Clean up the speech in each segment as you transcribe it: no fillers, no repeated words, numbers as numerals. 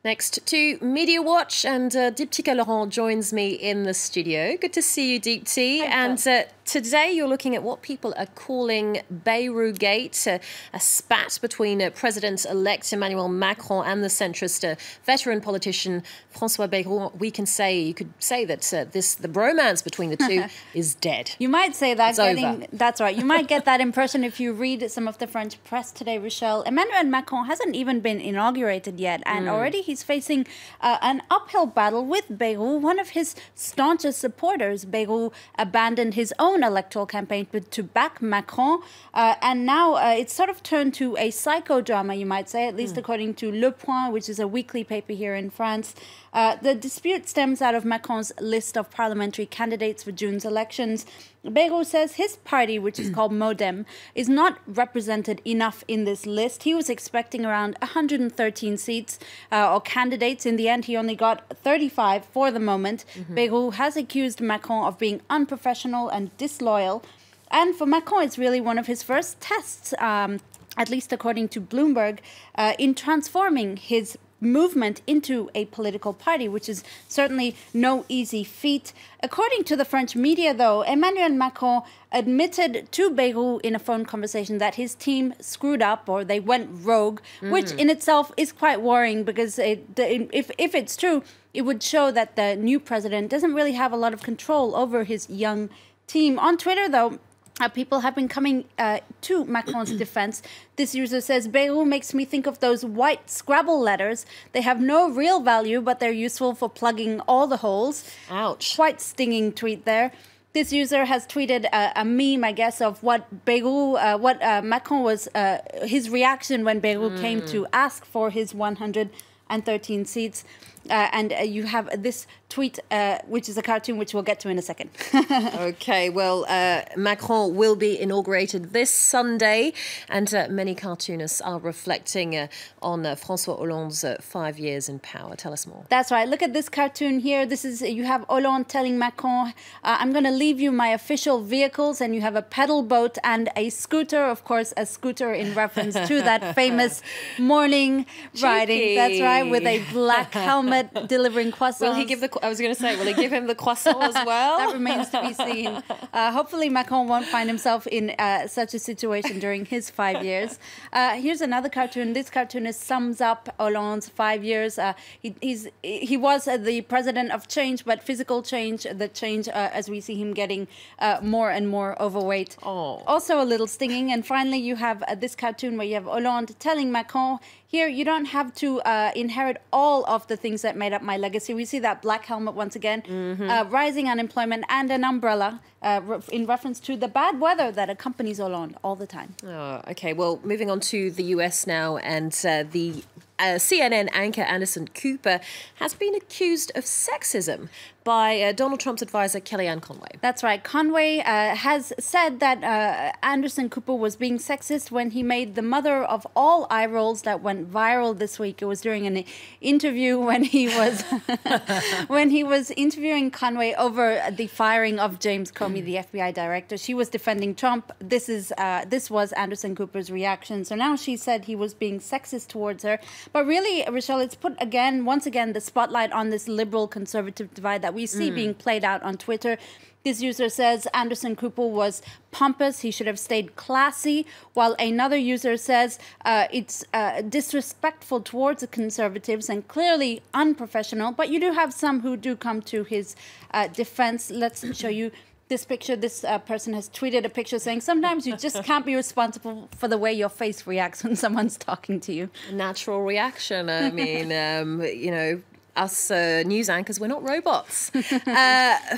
Next to Media Watch, and Diptyque Laurent joins me in the studio. Good to see you, Diptyque. And today you're looking at what people are calling Bayrou Gate, a spat between President-elect Emmanuel Macron and the centrist veteran politician François Bayrou. You could say that the bromance between the two is dead. You might say that. It's over. That's right. You might get that impression if you read some of the French press today, Rochelle. Emmanuel Macron hasn't even been inaugurated yet, and already he's facing an uphill battle with Bayrou, one of his staunchest supporters. Bayrou abandoned his own electoral campaign to back Macron, and now it's sort of turned to a psychodrama, you might say, at least according to Le Point, which is a weekly paper here in France. The dispute stems out of Macron's list of parliamentary candidates for June's elections. Bayrou says his party, which is called Modem, is not represented enough in this list. He was expecting around 113 seats or candidates. In the end, he only got 35 for the moment. Bayrou has accused Macron of being unprofessional and disloyal. And for Macron, it's really one of his first tests, at least according to Bloomberg, in transforming his movement into a political party, which is certainly no easy feat. According to the French media, though, Emmanuel Macron admitted to Bayrou in a phone conversation that his team screwed up, or they went rogue, which in itself is quite worrying, because if it's true, it would show that the new president doesn't really have a lot of control over his young team. On Twitter, though, people have been coming to Macron's defense. This user says, Bayrou makes me think of those white Scrabble letters. They have no real value, but they're useful for plugging all the holes. Ouch. Quite stinging tweet there. This user has tweeted a meme, I guess, of what Macron was, his reaction when Bayrou came to ask for his 113 seats. And you have this tweet, which is a cartoon, which we'll get to in a second. Okay, well, Macron will be inaugurated this Sunday, and many cartoonists are reflecting on François Hollande's 5 years in power. Tell us more. That's right. Look at this cartoon here. You have Hollande telling Macron, I'm going to leave you my official vehicles, and you have a pedal boat and a scooter, of course, a scooter in reference to that famous morning riding. That's right, with a black helmet. Delivering croissants. Will he give will he give him the croissant as well? That remains to be seen. Hopefully Macron won't find himself in such a situation during his 5 years. Here's another cartoon. This cartoonist sums up Hollande's 5 years. He was the president of change, but physical change, the change as we see him getting more and more overweight. Oh. Also a little stinging. And finally, you have this cartoon where you have Hollande telling Macron, here, you don't have to inherit all of the things that made up my legacy. We see that black helmet once again, rising unemployment, and an umbrella in reference to the bad weather that accompanies Hollande all the time. Oh, okay, well, moving on to the US now, and the CNN anchor Anderson Cooper has been accused of sexism by Donald Trump's advisor, Kellyanne Conway. That's right. Conway has said that Anderson Cooper was being sexist when he made the mother of all eye rolls that went viral this week. It was during an interview when he was interviewing Conway over the firing of James Comey, the FBI director. She was defending Trump. This was Anderson Cooper's reaction. So now she said he was being sexist towards her. But really, Rochelle, it's put once again the spotlight on this liberal-conservative divide that we see being played out on Twitter. This user says Anderson Cooper was pompous. He should have stayed classy. While another user says it's disrespectful towards the conservatives and clearly unprofessional. But you do have some who do come to his defense. Let's show you this picture. This person has tweeted a picture saying, sometimes you just can't be responsible for the way your face reacts when someone's talking to you. Natural reaction. I mean, us news anchors, we're not robots.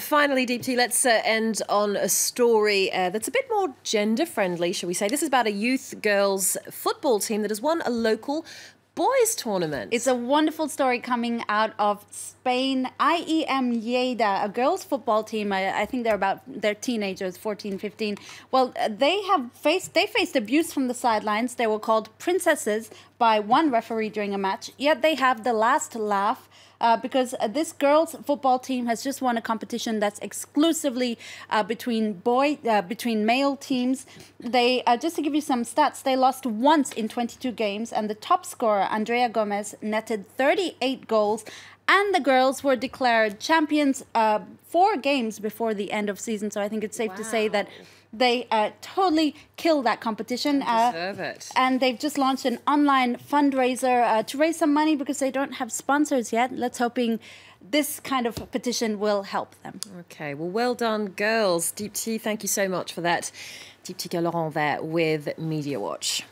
Finally, Diptyque, let's end on a story that's a bit more gender-friendly, shall we say. This is about a youth girls football team that has won a local boys tournament. It's a wonderful story coming out of Spain. IEM Lleida, a girls football team, I think they're teenagers, 14, 15. Well, they faced abuse from the sidelines. They were called princesses by one referee during a match, yet they have the last laugh because this girls' football team has just won a competition that's exclusively between male teams. They just to give you some stats, they lost once in 22 games, and the top scorer, Andrea Gomez, netted 38 goals. And the girls were declared champions 4 games before the end of season. So I think it's safe to say that they totally killed that competition. Deserve it. And they've just launched an online fundraiser to raise some money because they don't have sponsors yet. Let's hoping this kind of petition will help them. Okay, well done, girls. Deepti, thank you so much for that. Deepti Laurent there with Media Watch.